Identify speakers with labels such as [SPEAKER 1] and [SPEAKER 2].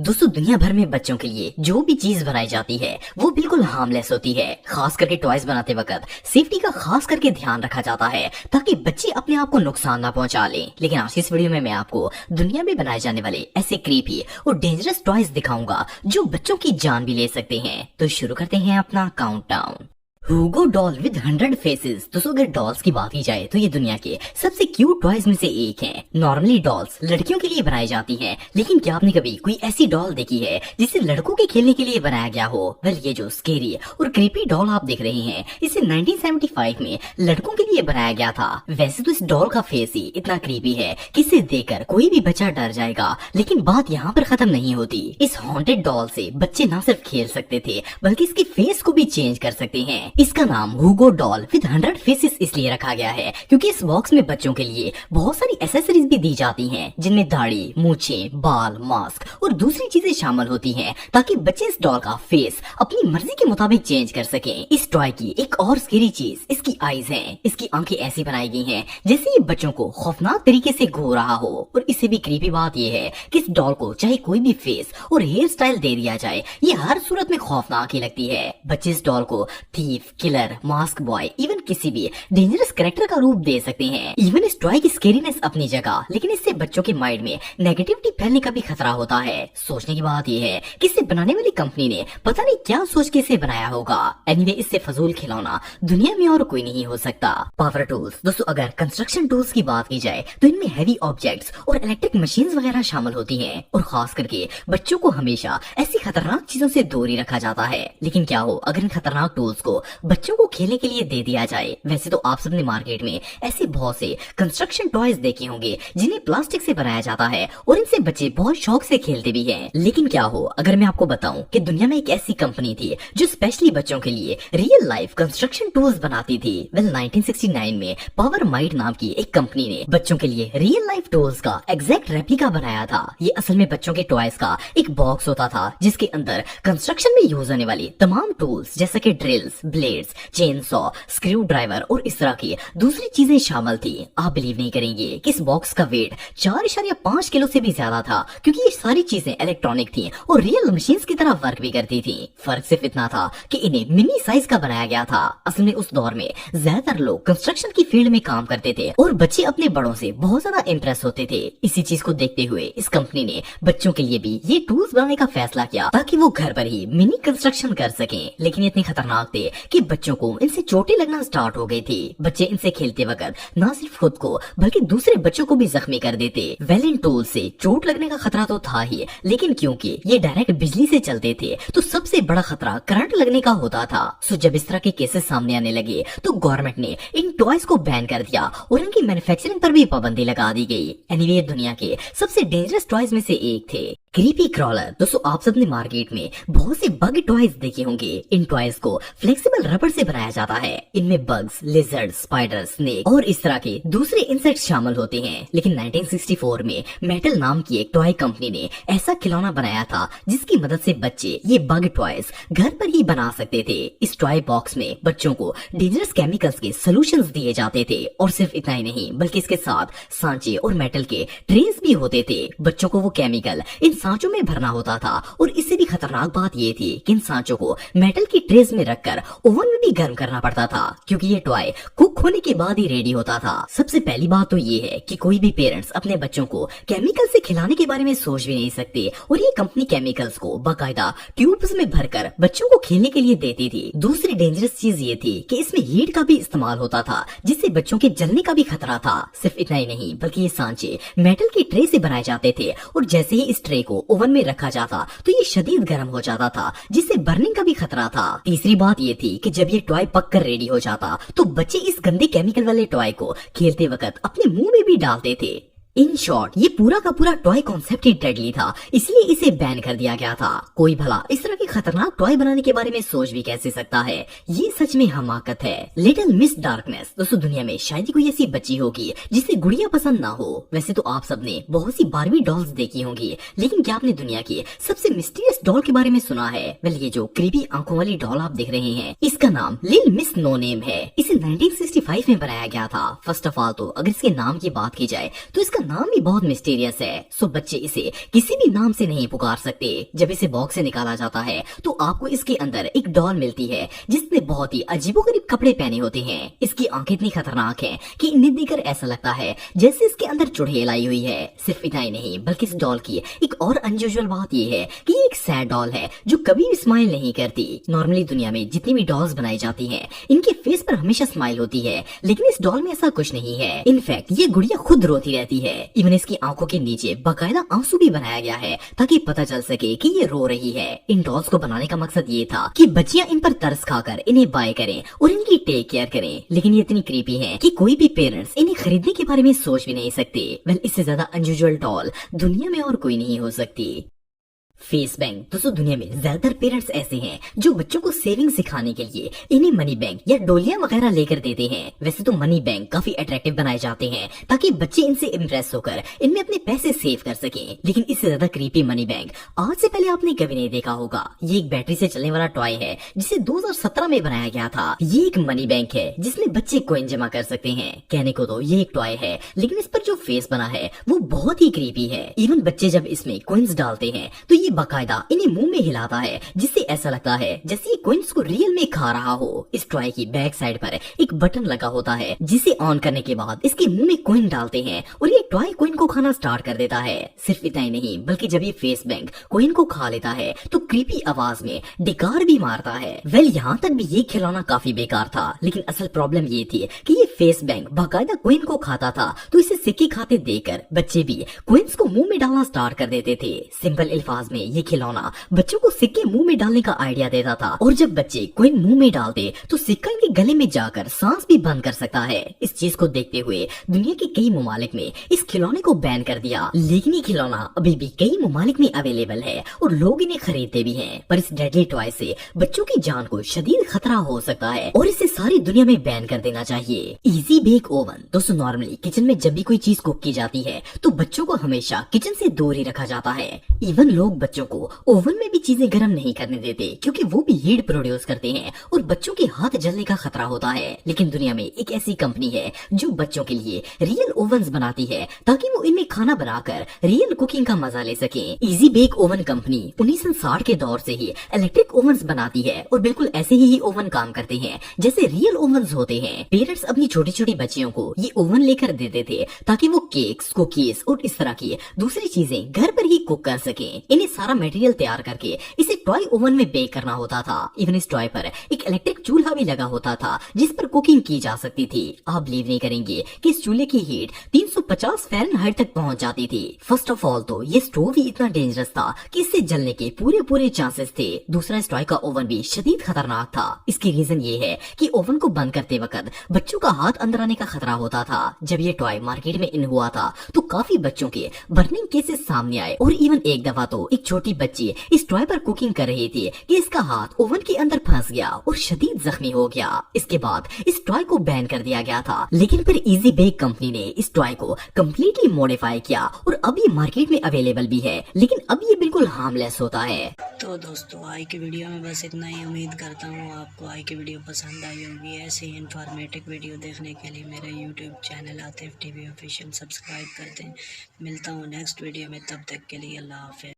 [SPEAKER 1] दोस्तों दुनिया भर में बच्चों के लिए जो भी चीज बनाई जाती है वो बिल्कुल हार्मलेस होती है। खास करके टॉयज बनाते वक्त सेफ्टी का खास करके ध्यान रखा जाता है ताकि बच्चे अपने आप को नुकसान ना पहुंचा लें। लेकिन आज इस वीडियो में मैं आपको दुनिया में बनाए जाने वाले ऐसे क्रीपी और डेंजरस टॉयज दिखाऊंगा जो बच्चों की जान भी ले सकते हैं। तो शुरू करते हैं अपना countdown. Hugo doll with 100 faces. दोस्तों अगर डॉल्स की बात की जाए तो ये दुनिया के सबसे क्यूट टॉयज में से एक है। नॉर्मली डॉल्स लड़कियों के लिए बनाई जाती हैं, लेकिन क्या आपने कभी कोई ऐसी डॉल देखी है जिसे लड़कों के खेलने के लिए बनाया गया हो? वेल ये जो स्केरी और क्रीपी डॉल आप देख रहे हैं इसे 1975 में लड़कों के लिए बनाया गया था। वैसे तो इस डॉल का फेस ही इतना क्रीपी है कि इसे देखकर कोई भी बच्चा डर जाएगा, लेकिन बात यहाँ पर खत्म नहीं होती। इस हॉन्टेड डॉल से बच्चे न सिर्फ खेल सकते थे बल्कि इसके फेस को भी चेंज कर सकते हैं। इसका नाम हुगो डॉल विद 100 फेसेस इसलिए रखा गया है क्योंकि इस बॉक्स में बच्चों के लिए बहुत सारी एसेसरीज भी दी जाती हैं, जिनमें दाढ़ी, मूछें, बाल, मास्क और दूसरी चीजें शामिल होती हैं ताकि बच्चे इस डॉल का फेस अपनी मर्जी के मुताबिक चेंज कर सकें। इस टॉय की एक और स्केरी चीज इसकी आईज हैं। इसकी आंखें ऐसी बनाई गई हैं जैसे ये बच्चों को खौफनाक तरीके से घूर रहा हो। और इससे भी क्रीपी बात ये है कि इस डॉल को चाहे कोई भी फेस और हेयर स्टाइल दे दिया जाए, ये हर सूरत में खौफनाक ही लगती है। बच्चे इस डॉल को thief, killer, mask boy, even किसी भी डेंजरस कैरेक्टर का रूप दे सकते हैं। इवन इस टॉय की स्केरीनेस अपनी जगह, लेकिन इससे बच्चों के माइंड में नेगेटिविटी फैलने का भी खतरा होता है। सोचने की बात यह है कि इसे बनाने वाली कंपनी ने पता नहीं क्या सोच के इसे बनाया होगा। एनीवे इससे फजूल खिलौना दुनिया में और कोई नहीं हो सकता। Power tools. दोस्तों अगर कंस्ट्रक्शन टूल्स की बात की जाए तो इनमें हैवी ऑब्जेक्ट्स और इलेक्ट्रिक मशीन्स वगैरह शामिल होती हैं और खास करके बच्चों को हमेशा ऐसी खतरनाक चीजों से दूर ही रखा जाता है। लेकिन क्या हो अगर इन खतरनाक टूल्स को बच्चों को खेलने के लिए दे दिया जाए? वैसे तो आप सबने मार्केट में ऐसे बहुत से कंस्ट्रक्शन टॉयज देखे होंगे जिन्हें प्लास्टिक से बनाया जाता है और इनसे बच्चे बहुत शौक से खेलते भी हैं। लेकिन क्या हो अगर मैं आपको बताऊं कि दुनिया में एक ऐसी कंपनी थी जो स्पेशली बच्चों के लिए रियल लाइफ कंस्ट्रक्शन टूल्स बनाती थी। वेल 1969 में पावर माइट नाम की एक कंपनी ने बच्चों के लिए रियल लाइफ टूल्स का एग्जैक्ट रेप्लिका बनाया था। ये असल में बच्चों के टॉयज का एक बॉक्स होता था जिसके अंदर कंस्ट्रक्शन में यूज होने वाली तमाम टूल्स जैसे कि drills, blades, chain saw, screw driver और इस तरह की दूसरी चीजें शामिल थी। आप बिलीव नहीं करेंगे कि इस बॉक्स का वेट 4.5 किलो से भी ज्यादा था, क्योंकि ये सारी चीजें इलेक्ट्रॉनिक थी और रियल मशीन्स की तरह वर्क भी करती थी। फर्क सिर्फ इतना था कि इन्हें मिनी साइज का बनाया गया था। असल में उस दौर में ज्यादातर लोग कंस्ट्रक्शन की फील्ड में काम करते थे और बच्चे अपने बड़ों से बहुत ज्यादा इम्प्रेस होते थे। इसी चीज को देखते हुए इस कंपनी ने बच्चों के लिए भी ये टूल्स बनाने का फैसला किया ताकि वो घर पर ही मिनी कंस्ट्रक्शन कर सकें। लेकिन इतने खतरनाक थे कि बच्चों को इनसे चोटें लगना स्टार्ट हो गई थी। बच्चे इनसे खेलते वक्त न सिर्फ खुद को बल्कि दूसरे बच्चों को भी जख्मी कर देते। वेल इन टूल से चोट लगने का खतरा तो था ही, लेकिन क्योंकि ये डायरेक्ट बिजली से चलते थे तो सबसे बड़ा खतरा करंट लगने का होता था। सो जब इस तरह के केसेस सामने आने लगे तो गवर्नमेंट ने इन टॉयज को बैन कर दिया और इनकी मैन्युफैक्चरिंग पर भी पाबंदी लगा दी गई। एनीवे ये दुनिया के सबसे डेंजरस टॉयज में से एक थे। Creepy crawler. दोस्तों आप सबने मार्केट में बहुत से बग टॉयज देखे होंगे। इन टॉयज को फ्लेक्सिबल रबर से बनाया जाता है। इनमें बग्स, लिजर्ड, स्पाइडर, स्नेक और इस तरह के दूसरे इंसेक्ट्स शामिल होते हैं। लेकिन 1964 में मेटल नाम की एक टॉय कंपनी ने ऐसा खिलौना बनाया था जिसकी मदद से बच्चे ये बग टॉयज घर पर ही बना सकते थे। इस टॉय बॉक्स में बच्चों को डेंजरस केमिकल्स के सोल्यूशंस दिए जाते थे और सिर्फ इतना ही नहीं बल्कि इसके साथ सांचे और मेटल के ट्रेस भी होते थे। बच्चों को वो केमिकल इन सांचों में भरना होता था और इससे भी खतरनाक बात ये थी कि इन सांचों को मेटल की ट्रेस में रखकर ओवन में भी गर्म करना पड़ता था, क्योंकि ये टॉय कुक होने के बाद ही रेडी होता था। सबसे पहली बात तो ये है कि कोई भी पेरेंट्स अपने बच्चों को केमिकल से खिलाने के बारे में सोच भी नहीं सकते और ये कंपनी केमिकल्स को बाकायदा ट्यूब्स में भरकर बच्चों को खेलने के लिए देती थी। दूसरी डेंजरस चीज ये थी कि इसमें हीट का भी इस्तेमाल होता था जिससे बच्चों के जलने का भी खतरा था। सिर्फ इतना ही नहीं बल्कि ये सांचे मेटल की ट्रे से बनाए जाते थे और जैसे ही इस ट्रे को ओवन में रखा जाता तो ये शदीद गर्म हो जाता था जिससे बर्निंग का भी खतरा था। तीसरी बात ये थी कि जब ये टॉय पककर रेडी हो जाता तो बच्चे इस गंदे केमिकल वाले टॉय को खेलते वक्त अपने मुंह में भी डालते थे। इन शॉर्ट ये पूरा का पूरा टॉय कॉन्सेप्ट ही डेडली था, इसलिए इसे बैन कर दिया गया था। कोई भला इस तरह के खतरनाक टॉय बनाने के बारे में सोच भी कैसे सकता है? ये सच में हमाकत है। Little miss darkness. दोस्तों दुनिया में शायद ही कोई ऐसी बच्ची होगी जिसे गुड़िया पसंद ना हो। वैसे तो आप सबने बहुत सी बारबी डॉल्स देखी होंगी, लेकिन क्या आपने दुनिया की सबसे मिस्टीरियस डॉल के बारे में सुना है? वेल ये जो क्रीपी आंखों वाली डॉल आप देख रहे हैं इसका नाम लिल मिस नो नेम है। इसे 1965 में बनाया गया था। फर्स्ट ऑफ ऑल तो अगर इसके नाम की बात की जाए तो इसका नाम भी बहुत मिस्टीरियस है, सो बच्चे इसे किसी भी नाम से नहीं पुकार सकते। जब इसे बॉक्स से निकाला जाता है तो आपको इसके अंदर एक डॉल मिलती है जिसने बहुत ही अजीबोगरीब कपड़े पहने होते हैं। इसकी आंखें इतनी खतरनाक हैं कि इन्हें देखकर ऐसा लगता है जैसे इसके अंदर चुड़ैल आई हुई है। सिर्फ इतना ही नहीं बल्कि इस डॉल की एक और अनयूजुअल बात ये है कि ये एक सैड डॉल है जो कभी भी स्माइल नहीं करती। नॉर्मली दुनिया में जितनी भी डॉल्स बनाई जाती हैं इनके फेस पर हमेशा स्माइल होती है, लेकिन इस डॉल में ऐसा कुछ नहीं है। इनफैक्ट ये गुड़िया खुद रोती रहती है। इवन इसकी आंखों के नीचे बाकायदा आंसू भी बनाया गया है ताकि पता चल सके कि ये रो रही है। इन डॉल्स को बनाने का मकसद ये था कि बच्चियां इन पर तरस खाकर इन्हें बाय करें और इनकी टेक केयर करें, लेकिन ये इतनी क्रीपी हैं कि कोई भी पेरेंट्स इन्हें खरीदने के बारे में सोच भी नहीं सकते। वेल, इससे ज्यादा अनयूजुअल डॉल दुनिया में और कोई नहीं हो सकती। Face bank. दोस्तों, दुनिया में ज्यादातर पेरेंट्स ऐसे हैं जो बच्चों को सेविंग सिखाने के लिए इन्हें मनी बैंक या डोलियां वगैरह लेकर देते हैं। वैसे तो मनी बैंक काफी अट्रैक्टिव बनाए जाते हैं ताकि बच्चे इनसे इम्प्रेस होकर इनमें अपने पैसे सेव कर सकें, लेकिन इससे ज्यादा क्रीपी मनी बैंक आज से पहले आपने कभी नहीं देखा होगा। ये एक बैटरी से चलने वाला टॉय है जिसे 2017 में बनाया गया था। ये एक मनी बैंक है जिसमें बच्चे कॉइन जमा कर सकते हैं। कहने को तो ये एक टॉय है, लेकिन इस पर जो फेस बना है वो बहुत ही क्रीपी है। इवन बच्चे जब इसमें कॉइन्स डालते हैं तो ये बाकायदा इन्हें मुंह में हिलाता है जिससे ऐसा लगता है जैसे ये कॉइन्स को रियल में खा रहा हो। इस टॉय की बैक साइड पर एक बटन लगा होता है जिसे ऑन करने के बाद इसके मुंह में कॉइन डालते हैं और ये टॉय कॉइन को खाना स्टार्ट कर देता है। सिर्फ इतना ही नहीं बल्कि जब ये फेस बैंक कॉइन को खा लेता है तो क्रीपी आवाज में डिकार भी मारता है। वेल, यहाँ तक भी ये खिलौना काफी बेकार था, लेकिन असल प्रॉब्लम ये थी कि ये फेस बैंक बाकायदा कॉइन को खाता था, तो इसे सिक्के खाते देखकर बच्चे भी कॉइन्स को मुंह में डालना स्टार्ट कर देते थे। सिंपल अल्फाज में ये खिलौना बच्चों को सिक्के मुंह में डालने का आइडिया देता था, और जब बच्चे कॉइन मुंह में डालते तो सिक्का इनके गले में जाकर सांस भी बंद कर सकता है। इस चीज को देखते हुए दुनिया के कई ममालिक में इस खिलौने को बैन कर दिया, लेकिन ये खिलौना अभी भी कई ममालिक में अवेलेबल है और लोग इन्हें खरीदते भी हैं। पर इस डेडली टॉय से बच्चों की जान को शदीद खतरा हो सकता है और इसे सारी दुनिया में बैन कर देना चाहिए। Easy bake oven. दोस्तों, नॉर्मली किचन में जब भी कोई चीज कुक की जाती है तो बच्चों को हमेशा किचन से दूर ही रखा जाता है। इवन लोग बच्चों को ओवन में भी चीजें गर्म नहीं करने देते क्योंकि वो भी हीट प्रोड्यूस करते हैं और बच्चों के हाथ जलने का खतरा होता है। लेकिन दुनिया में एक ऐसी कंपनी है जो बच्चों के लिए रियल ओवन्स बनाती है ताकि वो इनमें खाना बनाकर रियल कुकिंग का मजा ले सके। इजी बेक ओवन कंपनी 1960 के दौर से ही इलेक्ट्रिक ओवन्स बनाती है और बिल्कुल ऐसे ही ओवन काम करते हैं जैसे रियल ओवन्स होते हैं। पेरेंट्स अपनी छोटी छोटी बच्चियों को ये ओवन लेकर देते थे ताकि वो केक्स, कुकीज और इस तरह की दूसरी चीजें घर पर ही कुक कर सके। इन्हें सारा मटेरियल तैयार करके इसे टॉय ओवन में बेक करना होता था। इवन इस टॉय पर एक इलेक्ट्रिक चूल्हा भी लगा होता था जिस पर कुकिंग की जा सकती थी। आप बिलीव नहीं करेंगे कि इस चूल्हे की हीट 350 फ़ारेनहाइट तक पहुंच जाती थी। फर्स्ट ऑफ ऑल तो ये स्टोव ही इतना डेंजरस था कि इससे जलने के पूरे चांसेस थे। दूसरा, इस टॉय का ओवन भी शदीद खतरनाक था। इसकी रीजन ये है कि ओवन को बंद करते वक्त बच्चों का हाथ अंदर आने का खतरा होता था। जब ये टॉय मार्केट में इन हुआ था तो काफी बच्चों के बर्निंग केसेस सामने आए और इवन एक दफा तो एक छोटी बच्ची इस टॉय पर कुकिंग कर रही थी कि इसका हाथ ओवन के अंदर फंस गया और शदीद जख्मी हो गया। इसके बाद इस टॉय को बैन कर दिया गया था, लेकिन फिर इजी बेक कंपनी ने इस टॉय को कम्प्लीटली मॉडिफाई किया और अब ये मार्केट में अवेलेबल भी है, लेकिन अब ये बिल्कुल हार्मलेस होता है।
[SPEAKER 2] तो दोस्तों, आज की वीडियो में बस इतना ही। उम्मीद करता हूँ आपको आज की वीडियो पसंद आई होगी। ऐसे ही इन्फॉर्मेटिव वीडियो देखने के लिए मेरे YouTube channel Atif TV official subscribe करते हैं। मिलता हूँ नेक्स्ट वीडियो में, तब तक के लिए अल्लाह हाफ़िज़।